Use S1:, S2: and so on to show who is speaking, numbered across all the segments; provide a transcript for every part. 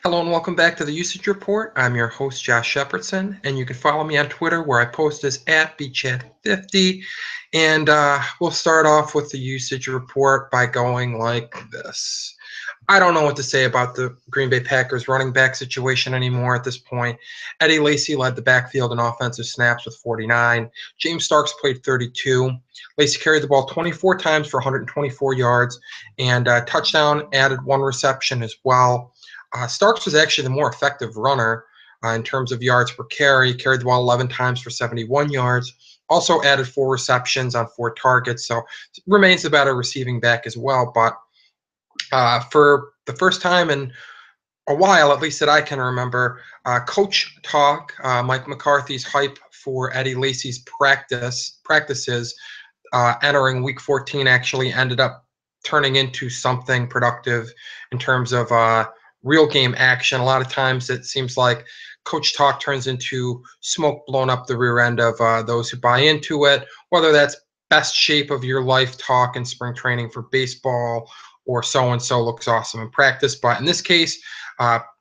S1: Hello and welcome back to the Usage Report. I'm your host, Josh Shepardson, and you can follow me on Twitter where I post as @bchat50. And we'll start off with the Usage Report by going like this. I don't know what to say about the Green Bay Packers running back situation anymore at this point. Eddie Lacy led the backfield in offensive snaps with 49. James Starks played 32. Lacy carried the ball 24 times for 124 yards and touchdown, added one reception as well. Starks was actually the more effective runner in terms of yards per carry, carried the ball 11 times for 71 yards, also added 4 receptions on 4 targets, so remains the better receiving back as well. But for the first time in a while, at least that I can remember, coach talk, Mike McCarthy's hype for Eddie Lacy's practices entering Week 14 actually ended up turning into something productive in terms of real game action. A lot of times it seems like coach talk turns into smoke blown up the rear end of those who buy into it, whether that's best shape of your life talk in spring training for baseball or so-and-so looks awesome in practice. But in this case,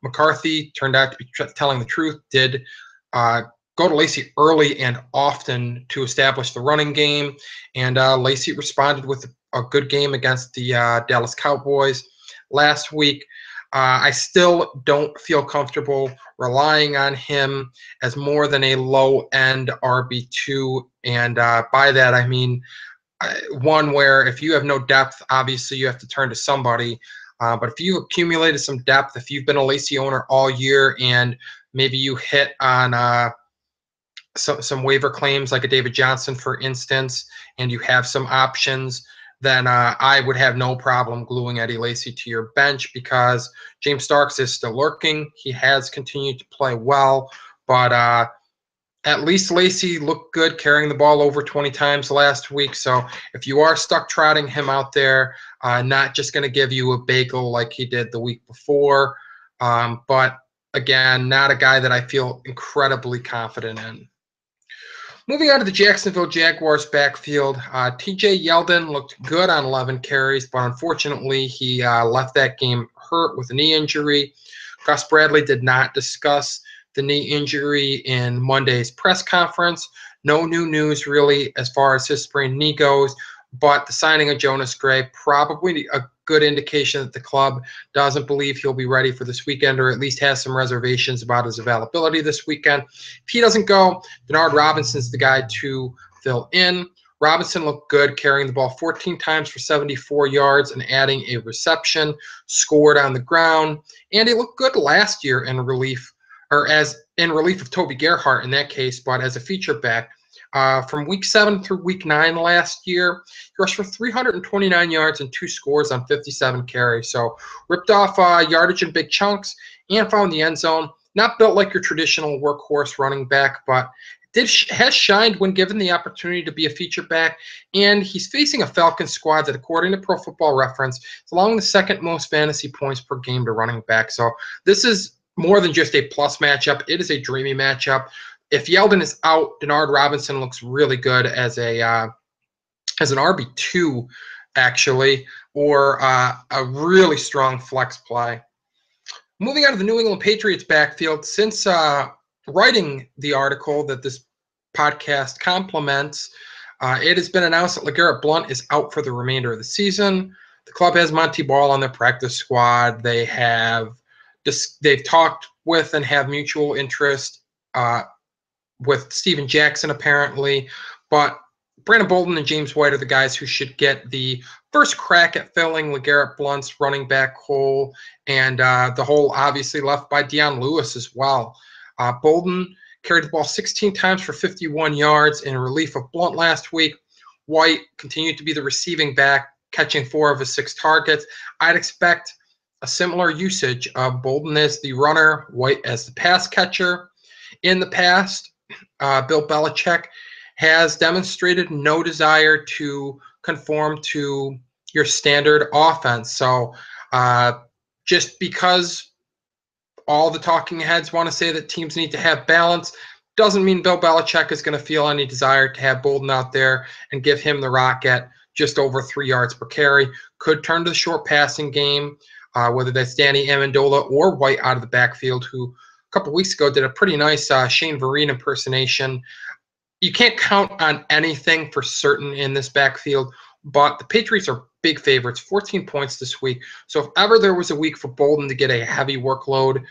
S1: McCarthy turned out to be telling the truth, did go to Lacy early and often to establish the running game, and Lacy responded with a good game against the Dallas Cowboys last week. I still don't feel comfortable relying on him as more than a low-end RB2, and by that I mean one where if you have no depth, obviously you have to turn to somebody. But if you've accumulated some depth, if you've been a Lacy owner all year and maybe you hit on some waiver claims like a David Johnson, for instance, and you have some options, then I would have no problem gluing Eddie Lacy to your bench because James Starks is still lurking. He has continued to play well, but at least Lacy looked good carrying the ball over 20 times last week. So if you are stuck trotting him out there, not just going to give you a bagel like he did the week before, but again, not a guy that I feel incredibly confident in. Moving on to the Jacksonville Jaguars backfield, TJ Yeldon looked good on 11 carries, but unfortunately he left that game hurt with a knee injury. Gus Bradley did not discuss the knee injury in Monday's press conference. No new news really as far as his sprained knee goes, but the signing of Jonas Gray probably a good indication that the club doesn't believe he'll be ready for this weekend, or at least has some reservations about his availability this weekend. If he doesn't go, Denard Robinson's the guy to fill in. Robinson looked good, carrying the ball 14 times for 74 yards and adding a reception, scored on the ground, and he looked good last year in relief, or as in relief of Toby Gerhart in that case, but as a feature back. From week 7 through week 9 last year, he rushed for 329 yards and 2 scores on 57 carries. So ripped off yardage in big chunks and found the end zone. Not built like your traditional workhorse running back, but has shined when given the opportunity to be a feature back. And he's facing a Falcons squad that, according to Pro Football Reference, is along the second most fantasy points per game to running back. So this is more than just a plus matchup. It is a dreamy matchup. If Yeldon is out, Denard Robinson looks really good as an RB2, actually, or a really strong flex play. Moving on to the New England Patriots backfield, since writing the article that this podcast complements, it has been announced that LeGarrette Blount is out for the remainder of the season. The club has Monty Ball on their practice squad. They've talked with and have mutual interest with Steven Jackson, apparently. But Brandon Bolden and James White are the guys who should get the first crack at filling LeGarrette Blount's running back hole, and the hole obviously left by Dion Lewis as well. Bolden carried the ball 16 times for 51 yards in relief of Blount last week. White continued to be the receiving back, catching 4 of his 6 targets. I'd expect a similar usage of Bolden as the runner, White as the pass catcher. In the past, Bill Belichick has demonstrated no desire to conform to your standard offense. So just because all the talking heads want to say that teams need to have balance doesn't mean Bill Belichick is going to feel any desire to have Bolden out there and give him the rock at just over 3 yards per carry. Could turn to the short passing game. whether that's Danny Amendola or White out of the backfield, who a couple weeks ago did a pretty nice Shane Vereen impersonation. You can't count on anything for certain in this backfield, but the Patriots are big favorites, 14 points this week. So if ever there was a week for Bolden to get a heavy workload,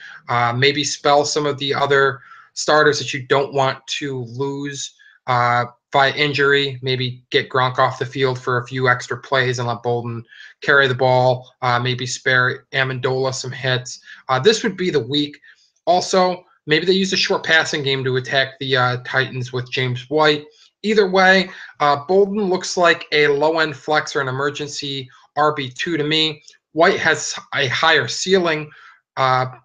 S1: maybe spell some of the other starters that you don't want to lose by injury, maybe get Gronk off the field for a few extra plays and let Bolden carry the ball, maybe spare Amendola some hits. This would be the week. Also, maybe they use a short passing game to attack the Titans with James White. Either way, Bolden looks like a low-end flex or an emergency RB2 to me. White has a higher ceiling, and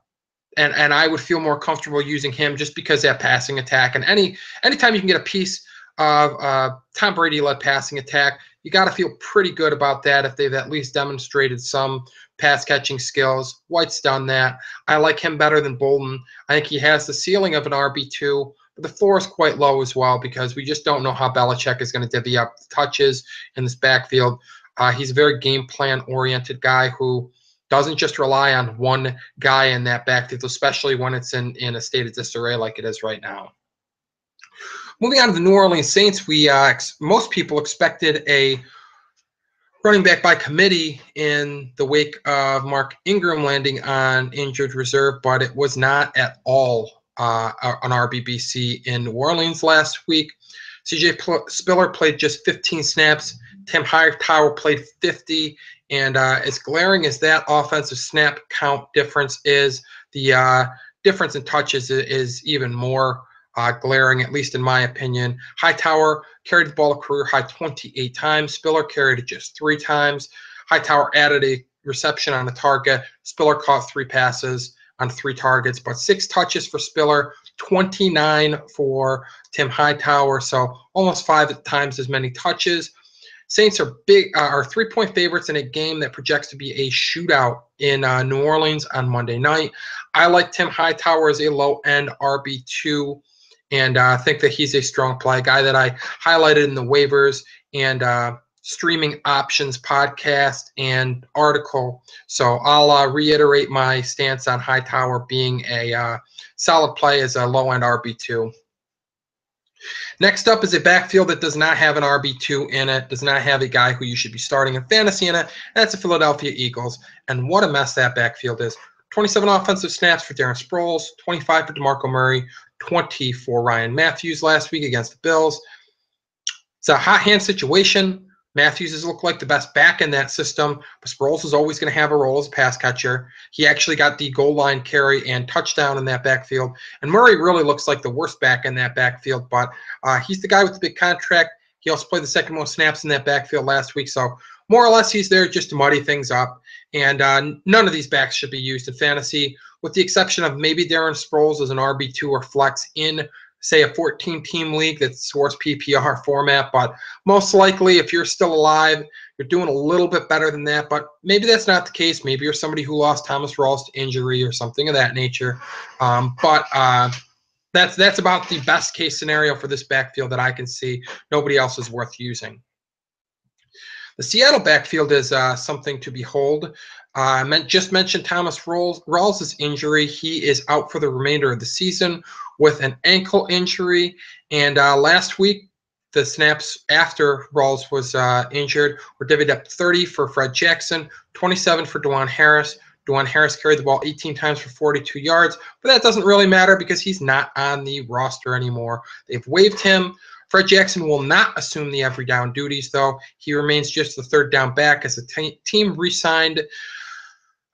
S1: I would feel more comfortable using him just because that passing attack. And anytime you can get a piece of Tom Brady-led passing attack, you got to feel pretty good about that if they've at least demonstrated some pass-catching skills. White's done that. I like him better than Bolden. I think he has the ceiling of an RB2, but the floor is quite low as well because we just don't know how Belichick is going to divvy up touches in this backfield. He's a very game plan-oriented guy who doesn't just rely on one guy in that backfield, especially when it's in a state of disarray like it is right now. Moving on to the New Orleans Saints, most people expected a running back by committee in the wake of Mark Ingram landing on injured reserve, but it was not at all an RBBC in New Orleans last week. Spiller played just 15 snaps. Tim Hightower played 50. And as glaring as that offensive snap count difference is, the difference in touches is even more glaring, at least in my opinion. Hightower carried the ball a career-high 28 times. Spiller carried it just 3 times. Hightower added a reception on the target. Spiller caught 3 passes on 3 targets, but 6 touches for Spiller, 29 for Tim Hightower, so almost 5 times as many touches. Saints are 3-point favorites in a game that projects to be a shootout in New Orleans on Monday night. I like Tim Hightower as a low-end RB2, and I think that he's a strong play, guy that I highlighted in the waivers and streaming options podcast and article. So I'll reiterate my stance on Hightower being a solid play as a low-end RB2. Next up is a backfield that does not have an RB2 in it, does not have a guy who you should be starting in fantasy in it, and that's the Philadelphia Eagles. And what a mess that backfield is. 27 offensive snaps for Darren Sproles, 25 for DeMarco Murray, 20 for Ryan Matthews last week against the Bills. It's a hot hand situation. Matthews has looked like the best back in that system, but Sproles is always going to have a role as a pass catcher. He actually got the goal line carry and touchdown in that backfield. And Murray really looks like the worst back in that backfield, but he's the guy with the big contract. He also played the second most snaps in that backfield last week, so more or less he's there just to muddy things up. And none of these backs should be used in fantasy, with the exception of maybe Darren Sproles as an RB2 or flex in, say, a 14-team league that's source PPR format. But most likely, if you're still alive, you're doing a little bit better than that. But maybe that's not the case. Maybe you're somebody who lost Thomas Rawls to injury or something of that nature. That's about the best case scenario for this backfield that I can see. Nobody else is worth using. The Seattle backfield is something to behold. I just mentioned Thomas Rawls' injury. He is out for the remainder of the season with an ankle injury. And last week, the snaps after Rawls was injured were divvied up 30 for Fred Jackson, 27 for Dwan Harris. Dwan Harris carried the ball 18 times for 42 yards, but that doesn't really matter because he's not on the roster anymore. They've waived him. Fred Jackson will not assume the every down duties, though. He remains just the third down back as the team re-signed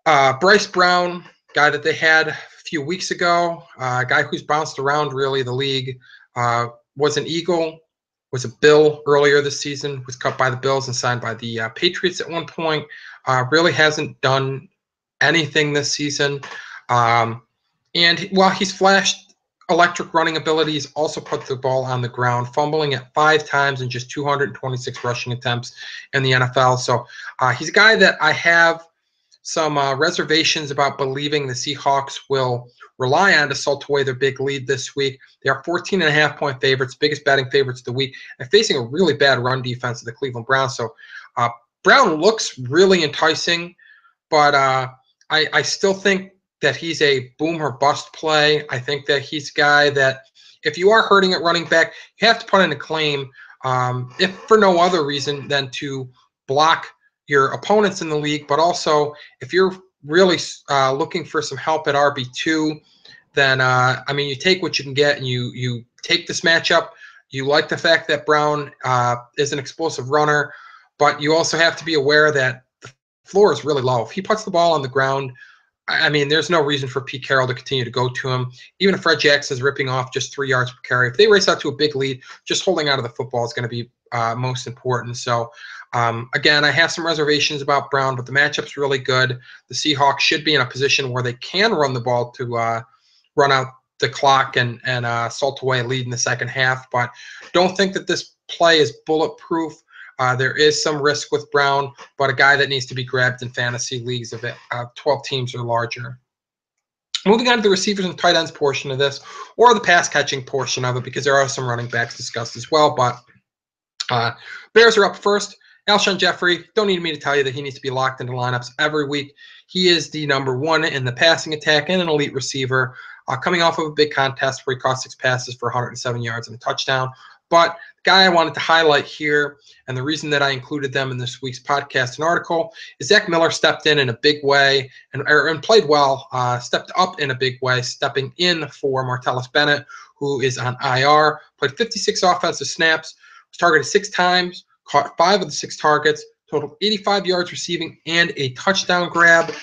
S1: Bryce Brown, guy that they had a few weeks ago, a guy who's bounced around really the league, was an Eagle, was a Bill earlier this season, was cut by the Bills and signed by the Patriots at one point, really hasn't done anything this season. And while he's flashed electric running abilities, also put the ball on the ground, fumbling at 5 times in just 226 rushing attempts in the NFL. So he's a guy that I have some reservations about believing the Seahawks will rely on to salt away their big lead this week. They are 14.5-point favorites, biggest betting favorites of the week, and facing a really bad run defense of the Cleveland Browns. So Brown looks really enticing, but I still think that he's a boom or bust play. I think that he's a guy that if you are hurting at running back, you have to put in a claim, if for no other reason than to block your opponents in the league, but also if you're really looking for some help at RB2, then I mean, you take what you can get and you take this matchup. You like the fact that Brown is an explosive runner, but you also have to be aware that the floor is really low. If he puts the ball on the ground, I mean, there's no reason for Pete Carroll to continue to go to him. Even if Fred Jackson is ripping off just 3 yards per carry, if they race out to a big lead, just holding out of the football is going to be most important. So, again, I have some reservations about Brown, but the matchup's really good. The Seahawks should be in a position where they can run the ball to run out the clock and salt away a lead in the second half. But don't think that this play is bulletproof. There is some risk with Brown, but a guy that needs to be grabbed in fantasy leagues of 12 teams or larger. Moving on to the receivers and tight ends portion of this, or the pass catching portion of it, because there are some running backs discussed as well. But Bears are up first. Alshon Jeffrey, don't need me to tell you that he needs to be locked into lineups every week. He is the #1 in the passing attack and an elite receiver, coming off of a big contest where he caught 6 passes for 107 yards and a touchdown. But the guy I wanted to highlight here, and the reason that I included them in this week's podcast and article, is Zach Miller stepped in a big way and played well, stepped up in a big way, stepping in for Martellus Bennett, who is on IR, played 56 offensive snaps, was targeted 6 times, caught 5 of the 6 targets, totaled 85 yards receiving and a touchdown grab.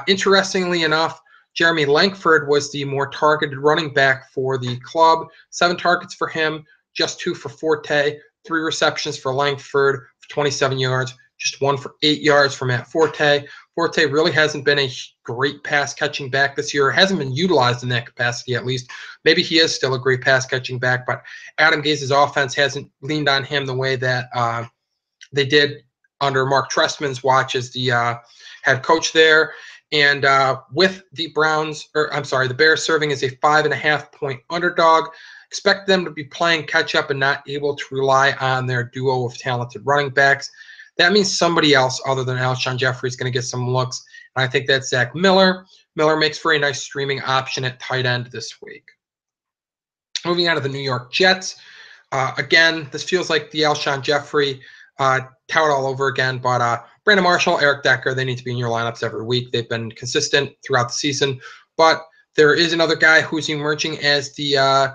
S1: Interestingly enough, Jeremy Langford was the more targeted running back for the club. 7 targets for him, just 2 for Forte, 3 receptions for Langford for 27 yards, just 1 for 8 yards for Matt Forte. Forte really hasn't been a great pass-catching back this year. Hasn't been utilized in that capacity, at least. Maybe he is still a great pass-catching back, but Adam Gaze's offense hasn't leaned on him the way that they did under Mark Trestman's watch as the head coach there. And with the Bears serving as a 5.5-point underdog, expect them to be playing catch-up and not able to rely on their duo of talented running backs. That means somebody else other than Alshon Jeffrey is going to get some looks, and I think that's Zach Miller. Miller makes for a nice streaming option at tight end this week. Moving on to the New York Jets. Again, this feels like the Alshon Jeffrey tout all over again, but Brandon Marshall, Eric Decker, they need to be in your lineups every week. They've been consistent throughout the season, but there is another guy who's emerging as the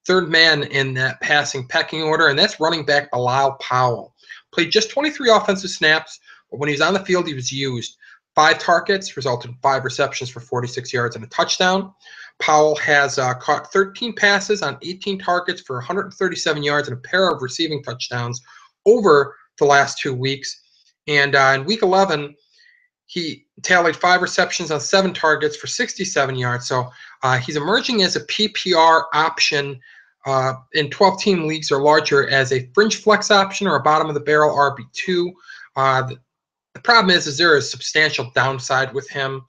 S1: third man in that passing pecking order, and that's running back Bilal Powell. Played just 23 offensive snaps, but when he was on the field, he was used. 5 targets, resulted in 5 receptions for 46 yards and a touchdown. Powell has caught 13 passes on 18 targets for 137 yards and a pair of receiving touchdowns over the last 2 weeks. And in Week 11, he tallied 5 receptions on 7 targets for 67 yards. So he's emerging as a PPR option in 12-team leagues or larger as a fringe flex option or a bottom-of-the-barrel RB2. The problem is there is substantial downside with him.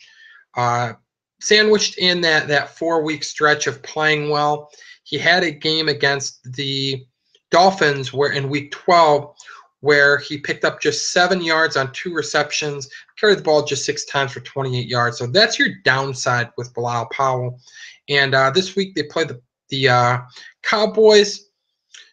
S1: Sandwiched in that 4-week stretch of playing well, he had a game against the Dolphins where in Week 12 where he picked up just 7 yards on 2 receptions, carried the ball just 6 times for 28 yards. So that's your downside with Bilal Powell. And this week they play the Cowboys.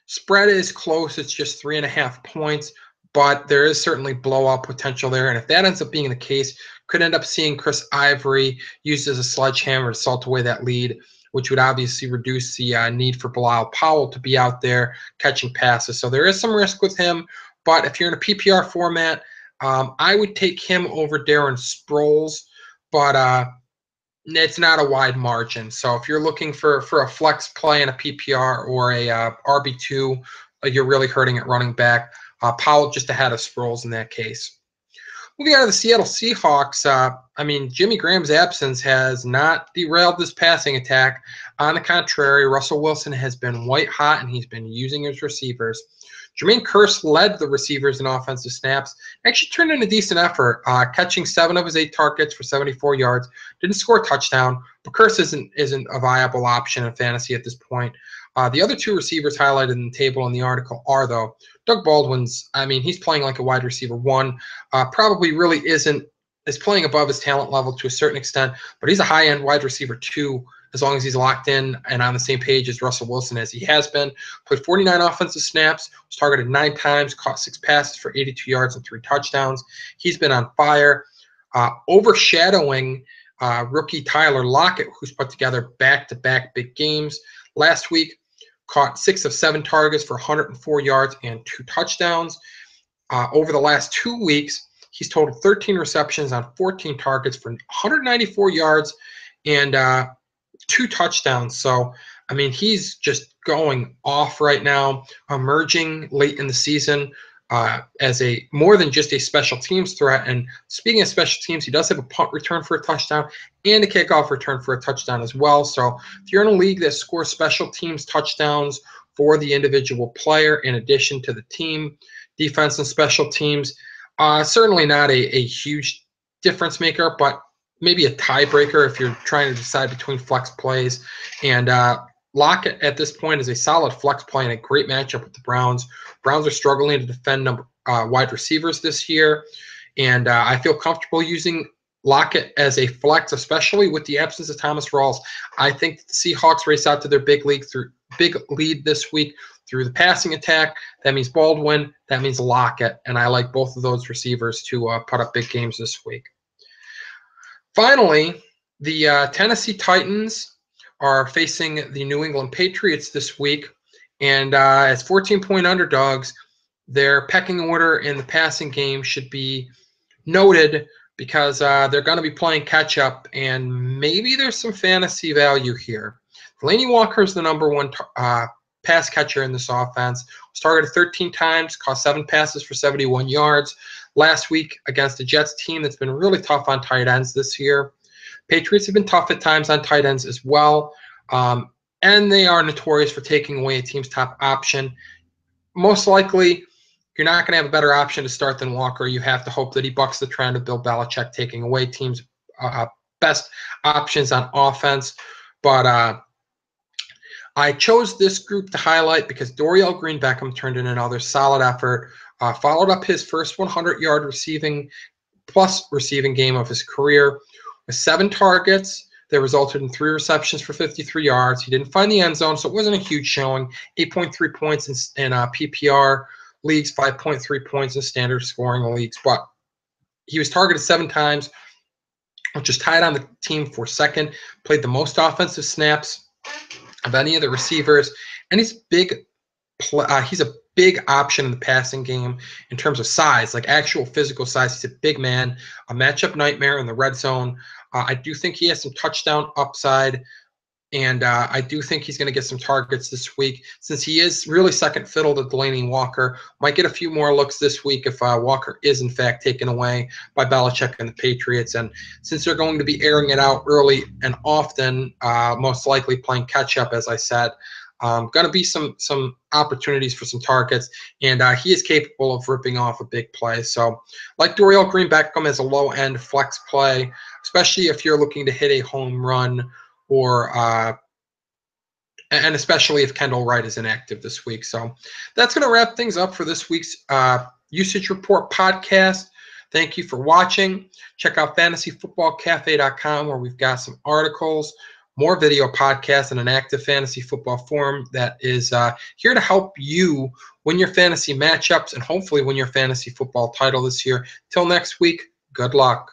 S1: Spread is close. It's just 3.5 points, but there is certainly blowout potential there. And if that ends up being the case, could end up seeing Chris Ivory used as a sledgehammer to salt away that lead, which would obviously reduce the need for Bilal Powell to be out there catching passes. So there is some risk with him. But if you're in a PPR format, I would take him over Darren Sproles, but it's not a wide margin. So if you're looking for a flex play in a PPR or a RB2, you're really hurting at running back. Powell just ahead of Sproles in that case. Moving on to the Seattle Seahawks, I mean, Jimmy Graham's absence has not derailed this passing attack. On the contrary, Russell Wilson has been white hot, and he's been using his receivers. Jermaine Kearse led the receivers in offensive snaps. Actually turned in a decent effort, catching 7 of his 8 targets for 74 yards. Didn't score a touchdown, but Kearse isn't a viable option in fantasy at this point. The other 2 receivers highlighted in the table in the article are, though, Doug Baldwin's, I mean, he's playing like a wide receiver 1. Probably really isn't is playing above his talent level to a certain extent, but he's a high-end wide receiver too, as long as he's locked in and on the same page as Russell Wilson as he has been. Played 49 offensive snaps, was targeted 9 times, caught 6 passes for 82 yards and 3 touchdowns. He's been on fire, overshadowing rookie Tyler Lockett, who's put together back-to-back big games. Last week, caught 6 of 7 targets for 104 yards and 2 touchdowns. Over the last 2 weeks, he's totaled 13 receptions on 14 targets for 194 yards and 2 touchdowns. So, I mean, he's just going off right now, emerging late in the season as a more than just a special teams threat. And speaking of special teams, he does have a punt return for a touchdown and a kickoff return for a touchdown as well. So if you're in a league that scores special teams touchdowns for the individual player in addition to the team, defense and special teams, certainly not a huge difference maker, but maybe a tiebreaker if you're trying to decide between flex plays. And Lockett at this point is a solid flex play and a great matchup with the Browns. Browns are struggling to defend wide receivers this year, and I feel comfortable using Lockett as a flex, especially with the absence of Thomas Rawls. I think the Seahawks race out to their big lead this week through the passing attack. That means Bolden. That means Lockett, and I like both of those receivers to put up big games this week. Finally, the Tennessee Titans are facing the New England Patriots this week, and as 14-point underdogs, their pecking order in the passing game should be noted because they're going to be playing catch-up, and maybe there's some fantasy value here. Delaney Walker is the number 1 pass catcher in this offense. Was targeted 13 times, caught 7 passes for 71 yards last week against a Jets team that's been really tough on tight ends this year. Patriots have been tough at times on tight ends as well, and they are notorious for taking away a team's top option. Most likely, you're not going to have a better option to start than Walker. You have to hope that he bucks the trend of Bill Belichick taking away teams' best options on offense. But I chose this group to highlight because Dorial Green-Beckham turned in another solid effort, followed up his first 100-yard receiving game of his career with 7 targets that resulted in 3 receptions for 53 yards. He didn't find the end zone, so it wasn't a huge showing. 8.3 points in PPR leagues, 5.3 points in standard scoring leagues. But he was targeted 7 times, which is tied on the team for second, played the most offensive snaps of any of the receivers, and he's a big option in the passing game in terms of size, like actual physical size. He's a big man, a matchup nightmare in the red zone. I do think he has some touchdown upside, and I do think he's going to get some targets this week since he is really second fiddle to Delaney Walker. Might get a few more looks this week if Walker is, in fact, taken away by Belichick and the Patriots. And since they're going to be airing it out early and often, most likely playing catch-up, as I said, going to be some opportunities for some targets, and he is capable of ripping off a big play. So like Dorial Green-Beckham as a low-end flex play, especially if you're looking to hit a home run or and especially if Kendall Wright is inactive this week. So that's going to wrap things up for this week's Usage Report podcast. Thank you for watching. Check out fantasyfootballcafe.com where we've got some articles, more video podcasts, and an active fantasy football forum that is here to help you win your fantasy matchups and hopefully win your fantasy football title this year. Till next week, good luck.